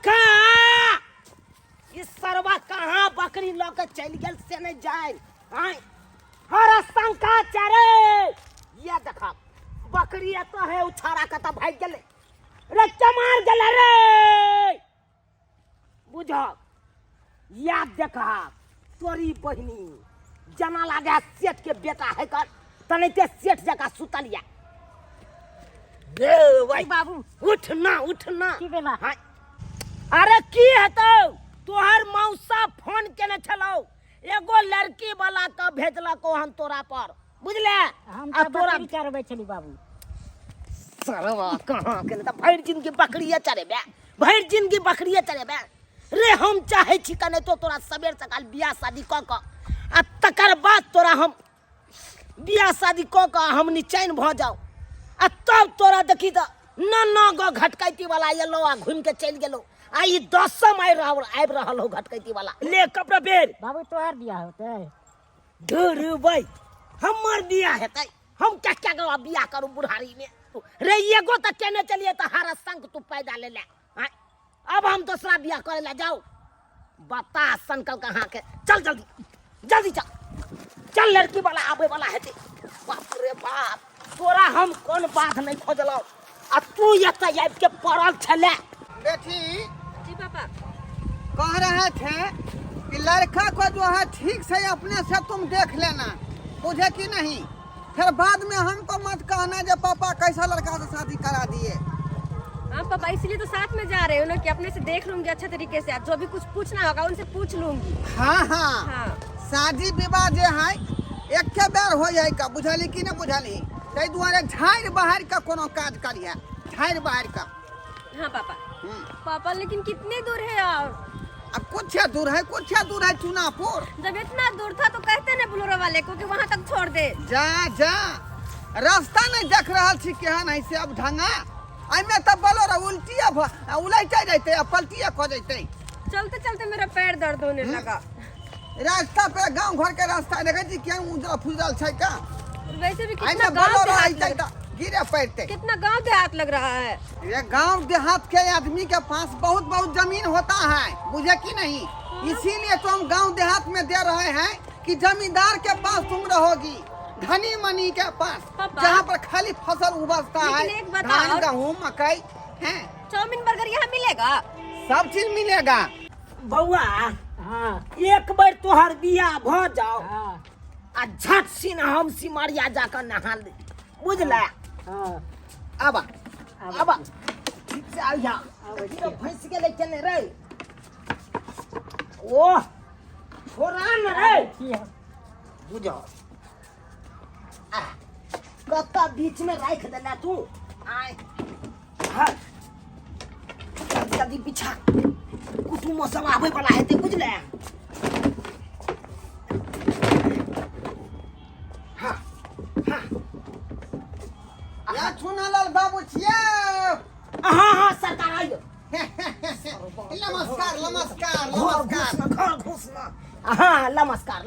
शंखा इस सरवा कहाँ बकरी लौके चल गल से नहीं जाए आए हर शंखा चरे ये देखा बकरी तो है उछारा का तो भाग गले रे चमार गले रे बुझा याद देखा तोरी बहनी जना लागे सेठ के बेटा है कर तने ते सेठ जगह सुतलिया दे भाई बाबू उठना की बेला हां अरे की हेतौ तोहर मौसा फोन केने छलौ एगो लड़की वाला का भेजलको हम तोरा पर बुझले हम तो तोरा बकरी चरबै छली बाबू सरवा कहां केने त भैर जिंदगी बकरिया चरेबे भैर जिंदगी बकरिया चरेबे रे हम चाहे छी कने तो तोरा सबेर सकाल बियाह शादी क क आ तकर बाद तोरा हम बियाह शादी क क हम निचैन भ जाओ आ तब तोरा देखी त न गो घटकैती वाला एलो आ घुम के चल गेलो आ ई 10 आइब रहल हो घटकैती वाला ले कपड़ा बेर बाबू तोहार बियाह होतै धुर भाई हमर बियाह हेतै हम क्या गवा बियाह करू बुढ़ारी में रे एगो त केने चलिए त हर संग तू पैदा ले ले आय, अब हम दूसरा बियाह करे ला जाओ बता संकल कहां के चल जल्दी चल लड़की वाला आवे वाला हेते बाप रे बाप तोरा हम कौन बात नहीं खोजलो आ तू एत आब के पड़ल छले बेटी जी पापा कह रहे थे कि लड़का को जो है ठीक से अपने से तुम देख लेना मुझे कि नहीं फिर बाद में हमको मत कहना जब पापा कैसा लड़का से शादी करा दिए। हाँ पापा इसलिए तो साथ में जा रहे हो ना कि अपने से देख लूंगी अच्छे तरीके से जो भी कुछ पूछना होगा उनसे पूछ लूंगी। हाँ शादी विवाह जो है एक के बेर हो जाए का बुझली कि नहीं बुझली ताहि दुआरे झाड़ बहार का कोनो काज करिए झाड़ बहार का। हाँ पापा पापा लेकिन कितने दूर है यार अब कुछ दूर है चुनापुर। जब इतना दूर था तो कहते ना बोलोरो वाले को कि वहाँ तक छोड़ दे। जा रास्ता नहीं देख रहा थी केहन है से अब ढंगा में तब बोलो उल्टिया उलटे जाते पलटिया खो जाते चलते चलते मेरा पैर दर्द होने लगा। रास्ता पे गांव घर के रास्ता देखे थी क्या उजरा फुजल छै का वैसे भी आई कितना में गाँव बोलो देहात लग गिरे पैरते कितना गाँव देहात लग रहा है। ये गांव देहात के आदमी के पास बहुत जमीन होता है बुझे कि नहीं इसीलिए तो हम गांव देहात में दे रहे हैं कि जमींदार के पास तुम रहोगी धनी मनी के पास जहाँ पर खाली फसल उबरता है धान गेहूँ मकई है चाउमीन बर्गर यहाँ मिलेगा सब चीज मिलेगा। बउआ हाँ एक बार तोहर बियाह भ जाओ हाँ आ झट सीन हम सिमरिया जाकर नहा ले बुझले हाँ अब ठीक से आइया तो फंस गेले केने रे ओ छोरा न रे बुझो कत्ता बीच में रख देला तू आय हट जल्दी बिछा कुटुम सब आवे वाला हेते बुझले या छुनालाल बाबू छिया हाँ सरकार आइयो नमस्कार घर घुसना हाँ नमस्कार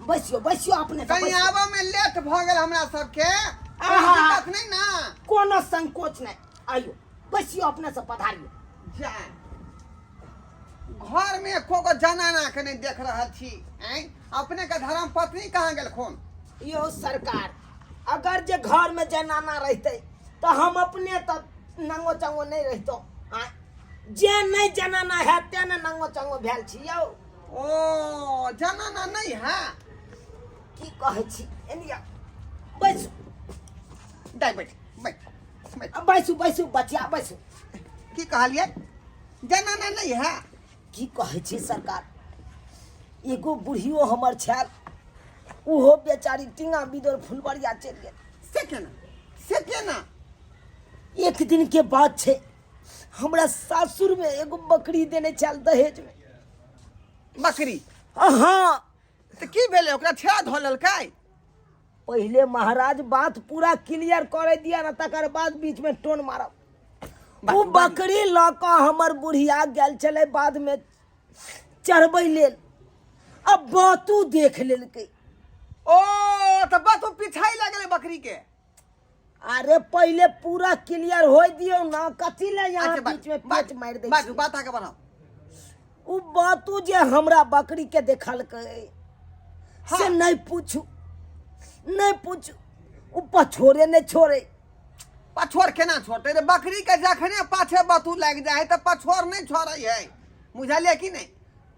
बसियो अपने कहीं आवा में लेट भ गेल हमरा सबके आहा। दिक्कत नहीं ना कोनो संकोच नहीं आइयो बसियो अपने से पधारियो जा घर में एको गो जनाना के नहीं देख रहा छी हैं अपने के धर्म पत्नी कहाँ गेल खून यो सरकार अगर जे घर में जनाना रहते तो हम अपने तो नंगो चंगो नहीं रहतो जे नहीं जनाना है ते न नंगो चंगो भेल छी यौ ओ जनाना नहीं है की कहै छी एनिया बैसु दाई बैठ बैसु बचिया बैसु की कहलिए जनाना नहीं है की कहै छी सरकार एगो बुढ़ियो हमर छल उहो बेचारी टिंगा बिदर फुलबरिया चल गेल से केना एक दिन के बाद छे हमरा सासुर में एगो बकरी देने चल दहेज में बकरी हाँ तो की भेले ओकरा छेड़ा धो लेलकै पहले महाराज बात पूरा क्लियर करे दिया ना तकर बाद बीच में टोन मारब वो बकरी लौका हमर बुढ़िया गेल चले बाद में चढ़बै लेल अब बातू देख लेलकै ओ तो बात पिछाई लगले बकरी के अरे पहले पूरा क्लियर हो दियो ना, कथी ले यहाँ अच्छा, बीच में बात पेच मार दे बात आगे बढ़ाओ। उ बातू जे हमरा बकरी के देखल के से नहीं पूछू उ पछोरे नहीं छोड़े। पछोर केना छोड़ते रे? बकरी के जखने पाछे बतू लग जाए तो पछोर नहीं छोड़े है, बुझलिए कि नहीं?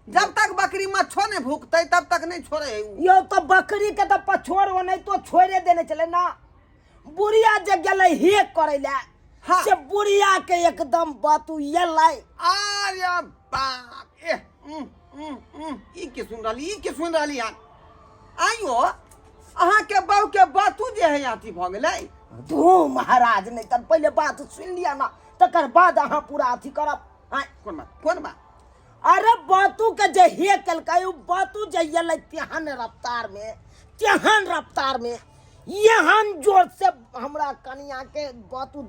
जब तक बकरी मच्छो नहीं भूखते तब तक नहीं छोड़े है। यो तो बकरी के तो पछोर हो नहीं तो छोड़े देने चले ना। बुढ़िया जे गेले हे करे ला हाँ। से बुढ़िया के एकदम बातू ये लाई। अरे बाप ए ई के सुन रही यार। आइयो अहाँ के बहू के बातू जे है अथी भ गेलै। तू महाराज नहीं कर पहले बात सुन लिया ना, तकर बाद अहाँ पूरा अथी करब। कौन बात? अरे बातू के जे हे कलकै, बातू जे ये तेहन रफ्तार में यहन जोर से हमरा कनिया के बातू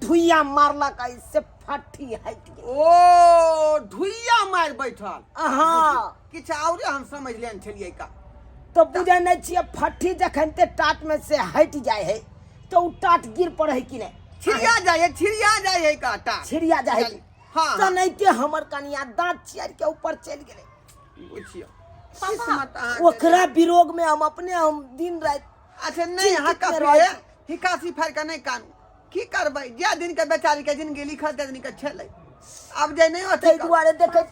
धुइया मारलक, इससे फट्ठी हट गई। ओ धुइया मार बैठल। हाँ किछ और हम समझ लेन छलिए का। तो बुझे नहीं छिए, फट्ठी जखन ते टाट में से हट जाए है तो उ टाट गिर पड़े है कि नहीं? छिड़िया जाए है काटा। छिड़िया जाए है। हाँ। तो नहीं ते हमर कनिया दांत चियर के ऊपर चल गेले। बुझियो ओकरा विरोग में हम दिन रात। अच्छा नहीं हिकासी फाड़ के नहीं कानू की करबै? जे दिन के बेचारी के जिंदगी लिखल ते दिन के छलै, अब जे नहीं होते तै दुआरे देखे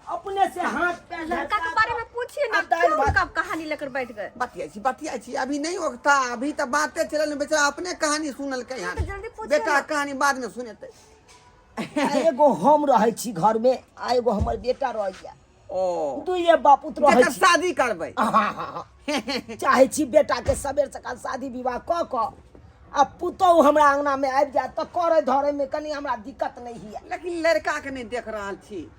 अपने से हाथ पैर लड़का के बारे में पूछिए ना, क्यों उनका कहानी लेकर बैठ गए? बतिया छी अभी नहीं होता, अभी तो बातें चलल। बेचारा अपने कहानी सुनल के यहाँ, तो जल्दी पूछिए बेटा कहानी बाद में सुनेते। एगो हम रहे छी घर में, आ एगो हमर बेटा रह गया। ओ दुइये बापूत रहे जेकर छी। शादी करबै। हाँ। चाहे छी बेटा के सबेर सकाल शादी विवाह क अब पुतौ हमरा अंगना में आबि जाए तो करे धरे में कनी हमरा दिक्कत नहीं है। लेकिन लड़का के नहीं देख रहल छी।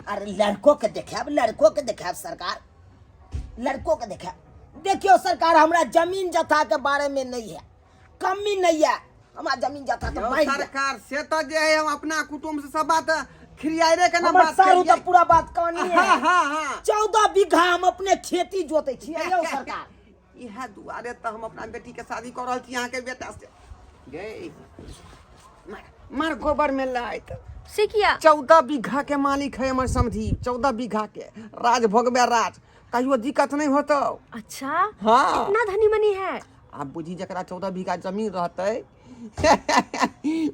अरे लड़कों के देखाब सरकार, लड़कों के देखाब। देखियो सरकार, हमरा जमीन जथा के बारे में नहीं है, कमी नहीं है। हमरा जमीन जथा तो मांग सरकार से तो जे है हम अपना कुटुंब से सब बात खिरियारे के ना हमर बात सारू करिए। तो पूरा बात कहानी है। हाँ 14 बीघा हम अपने खेती जोते छियै यौ सरकार। इहा दुआरे तो हम अपना बेटी के शादी कर रहल छी यहाँ के बेटा से। गे मार गोबर में लाइत सीखिया 14 बीघा के मालिक है हमर समधी। 14 बीघा के राज भोगबे राज, कहियो दिक्कत नहीं होतो। अच्छा हाँ। इतना धनी मनी है। आप बुझी जकरा 14 बीघा जमीन रहते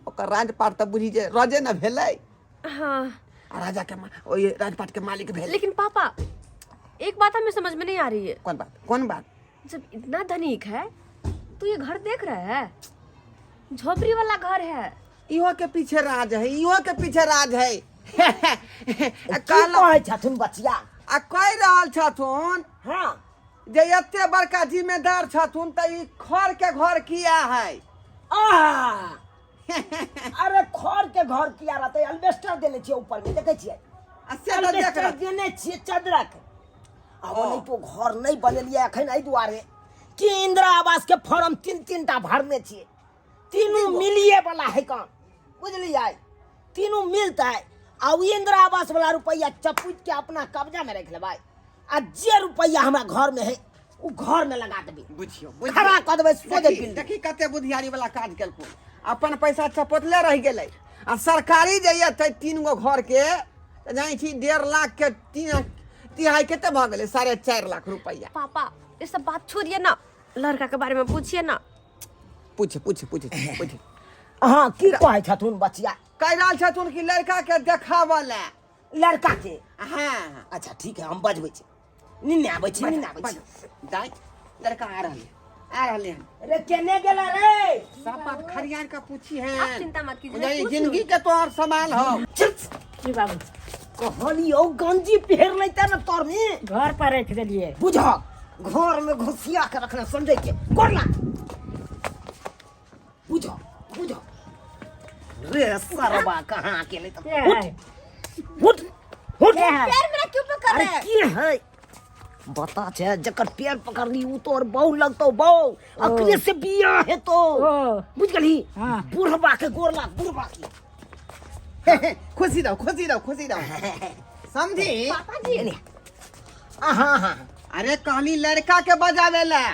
ओकर राजपाट तो बुझी जे राजे न भेलै। हाँ राजा के ओई राजपाट के मालिक भेलै। लेकिन पापा एक बात हमें समझ में नहीं आ रही है। कौन बात? जब इतना धनिक है तो ये घर देख रहा है, झोपड़ी वाला घर है। इहो के पीछे राज है। कहै छथुन बचिया। आ कह रहल छथुन हाँ जे एते बड़का जिम्मेदार छथुन त ई खर के घर किया है? अरे खर के घर किया रहते? अल्बेस्टर देने छियै ऊपर में, देखे छियै अल्बेस्टर देने छियै चदरक। अब नहीं तो घर नहीं बनेलिए अखन एहि दुआरे कि इंदिरा आवास के फॉर्म 3-3टा भरने छियै, तीनों मिलिए वाला है काम, बुझलिए? तीनों मिलता है। आ इंदिरा आवास वाला रुपया चपूत के अपना कब्जा में रख लेबै, आ जे रुपया हमरा घर में है उ घर में लगा देबै। बुझियो खड़ा कर देबै सोझे बिल। देखी कते बुधियारी वाला काज केलखुन। अपन पैसा चपोतले रह गेलै। आ सरकारी जे ये 3 गो घर के जाई छी 1.5 लाख के तिहाई केते भ गेलै? 4.5 लाख रुपया। पापा ये सब बात छोड़िए ना, लड़का के बारे में पूछिए ना। पूछ हाँ की कहै छथुन बचिया? कह रहल छथुन कि लड़का के देखावा ले। लड़का के? हाँ अच्छा ठीक है, हम बजबै छी। निन्ने आबै छी। दाई लड़का आ रहले हैं। रे केने गेला रे? सब बात खरियान का पूछी है। आप चिंता मत कीजिए, पूछ जिंदगी के तोहर सवाल हो। जी बाबू कहली ओ गंजी पहर लेते न तोर में घर पर रख दिलिए। बुझा घर में घुसिया के रखना समझे के कोरला। बुझा रे सरवा कहां अकेले तो उठ पैर मेरा क्यों पकड़ अरे रहे हैं? की है बता छे जकर पैर पकड़ ली उ तोर बहु लगतो बहु अकरे से बिया है तो बुझ गली। हाँ। बुढ़बा के गोरला बुढ़बा की खुशी रहो समझी? पापा जी हाँ अरे कहली लड़का के बजावे ला।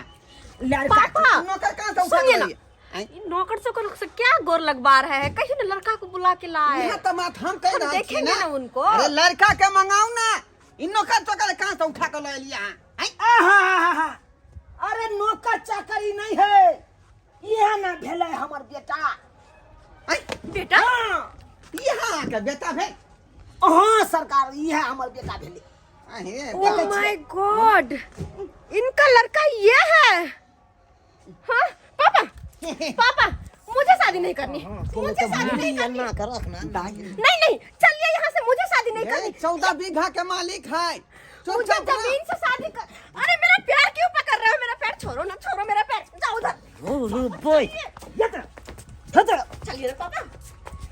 लड़का पापा नौकर कहां से सुनिए ना, आई इन नौकर से क्या गोर लगवा रहा है? कहीं ना लड़का को बुला के लाए। यह तो बात हम कह हम रहे छी देखेंगे ना उनको। अरे लड़का के मंगाऊ ना, इन नौकर चोकर कहां से उठा कर ले लिया हैं? आई आहा, अरे नौकर चाकरी नहीं है, यह ना भेले हमर बेटा। आई बेटा हाँ यहाँ के बेटा भे हाँ सरकार, यह हमर बेटा भेले। अहे ओह माय गॉड, इनका लड़का ये है। हाँ पापा, पापा मुझे शादी नहीं करनी, मुझे शादी नहीं करनी। ना कर रखना नहीं नहीं, चलिए यहाँ से, मुझे शादी नहीं करनी। 14 बीघा के मालिक है। मुझे जमीन से शादी कर। अरे मेरा पैर क्यों पकड़ रहे हो? मेरा पैर छोड़ो ना, छोड़ो मेरा पैर, जाओ उधर। बोय चलिए ना पापा।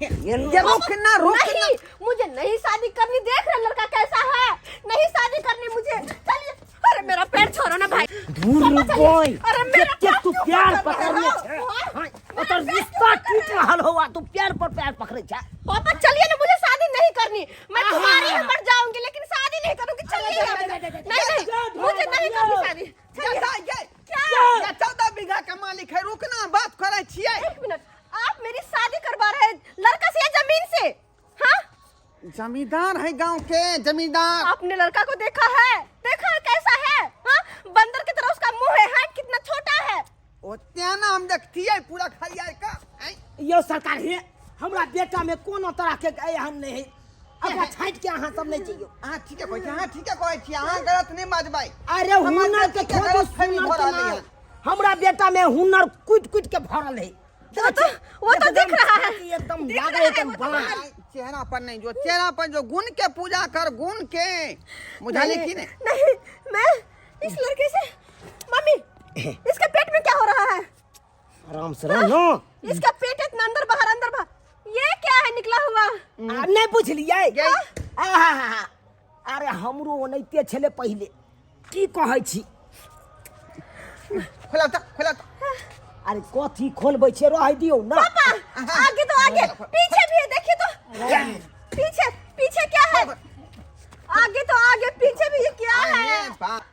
ये रोकना रोकना। नहीं, मुझे नहीं शादी करनी। देख रहे लड़का कैसा है, नहीं शादी करनी मुझे। चलिए, अरे मेरा पैर छोड़ो ना भाई। दूर बोय, अरे मेरा जब तू क्यों प्यार पकड़ पकड़ने रहे हो? हाँ? तो रिश्ता टूट रहल होगा, तू प्यार पर प्यार पकड़े जा। पापा चलिए ना, मुझे शादी नहीं करनी। मैं तुम्हारी ही मर जाऊंगी, लेकिन शादी नहीं करूंगी। चलिए नहीं नहीं, मुझे नहीं करनी शादी। चलिए। क्या 14 बीघा के मालिक है, रुकना, बात करे छिए। एक मिनट, आप मेरी शादी करवा रहे हैं लड़का से या जमीन से? हाँ, जमींदार है गांव के, जमींदार। आपने लड़का को देखा है? देखा है कैसा है? हाँ, बंदर की तरह उसका मुंह है, हाइट कितना छोटा है। ओ त्याना हम देखती है पूरा खरियार का। आई यो सरकार है, हमरा बेटा में कोनो तरह के एहन नहीं है। अब छाट के अहाँ सब नहीं चाहिए। हां ठीक है कोई, हां ठीक है कोई छी, हां गलत नहीं बाजबाई। अरे हुनर के खोज, हुनर के नाम। हमरा बेटा में हुनर कुट के भरल है। वो तो दिख रहा है। एकदम लागे एकदम बाण। चेहरा पर नहीं, जो चेहरा पर जो गुण के पूजा कर, गुण के मुझे की नहीं। नहीं, मैं इस लड़के से, मम्मी इसके पेट में क्या हो रहा है? आराम से रहो। इसका पेट इतना अंदर बाहर, ये क्या है निकला हुआ? नहीं पूछ लिए। आहा, अरे हमरो ओनैते छले पहले, की कहै छी। खोला तो अरे कथी खोलबै छे, रह दियो ना। पापा आगे तो आगे, पीछे भी है, देखिए तो। पीछे पीछे क्या है? आगे तो आगे, पीछे भी ये क्या है?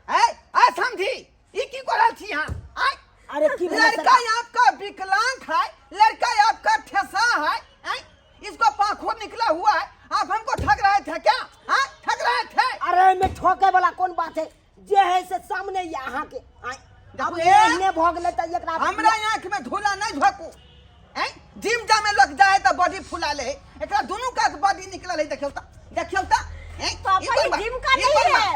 ए समझी ई की करल छी हां? आई अरे की लड़का आपका विकलांग है, लड़का आपका ठेसा है। आई इसको पाखुर निकला हुआ है, आप हमको ठग रहे थे क्या? हां ठग रहे थे। अरे में ठोके वाला कौन बात है? जे है से सामने यहाँ के। अब एहने भ गेलै त एकरा हमरा आंख में धूला नहीं झोंकू। हैं जिम जा में लोग जाए त बॉडी फुला ले, एकरा दोनों का बॉडी निकलल है। देखियो त हैं पापा ये जिम का नहीं है,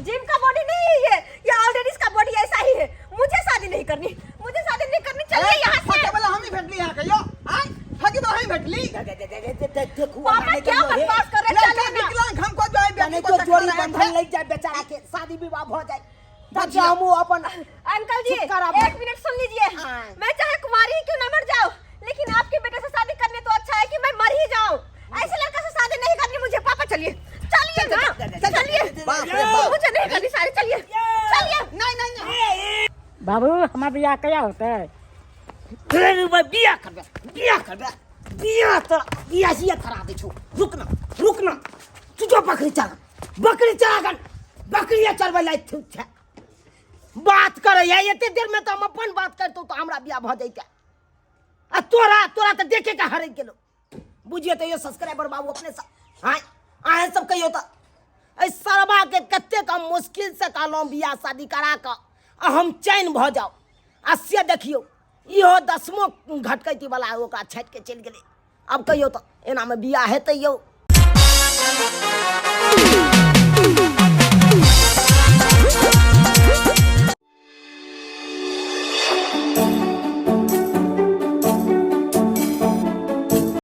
जिम का बॉडी नहीं है ये ऑलरेडी इसका बॉडी ऐसा ही है। मुझे शादी नहीं करनी, मुझे शादी नहीं करनी। चलिए यहाँ से। ठगे वाला हम ही भेटली यहां के यो। आई ठगी तो हम भेटली। पापा क्या बकवास कर रहे हैं? लड़का विकलांग हमको जो है बेटी को जोड़ी बंधन लग जाए बेचारा के, शादी विवाह हो जाए। तब हमू अपन अंकल जी छुटकारा एक मिनट सुन लीजिए। मैं चाहे कुमारी ही क्यों ना मर जाऊं, लेकिन आपके बेटे से शादी करने तो अच्छा है कि मैं मर ही जाऊं। ऐसे लड़का से शादी नहीं करनी मुझे। पापा चलिए, चलिए ना, चलिए। बाप रे बाप। मुझे नहीं करनी शादी, चलिए चलिए। नहीं बाबू हमारा बियाह क्या होता है? बिया करबे बिया सिया करा दे छो। रुकना तुझो बकरी चला बकरिया चरबै लाई थू छे। बात करे या एते देर में तो हम अपन बात करतो तो हमरा बियाह भ जैते। आ तोरा तो देखे के हरे गेलो। बुझिए तो ये सब्सक्राइबर बाबू अपने हां आए सब कहियो त ए सरबा के कत्ते का मुश्किल से कालो बियाह शादी करा के हम चैन भ जाओ। आ से देखियो इहो 10मो घटकैती वाला ओकरा छाट के चल गेलै। अब कहियो त एना में बियाह हेतै यौ।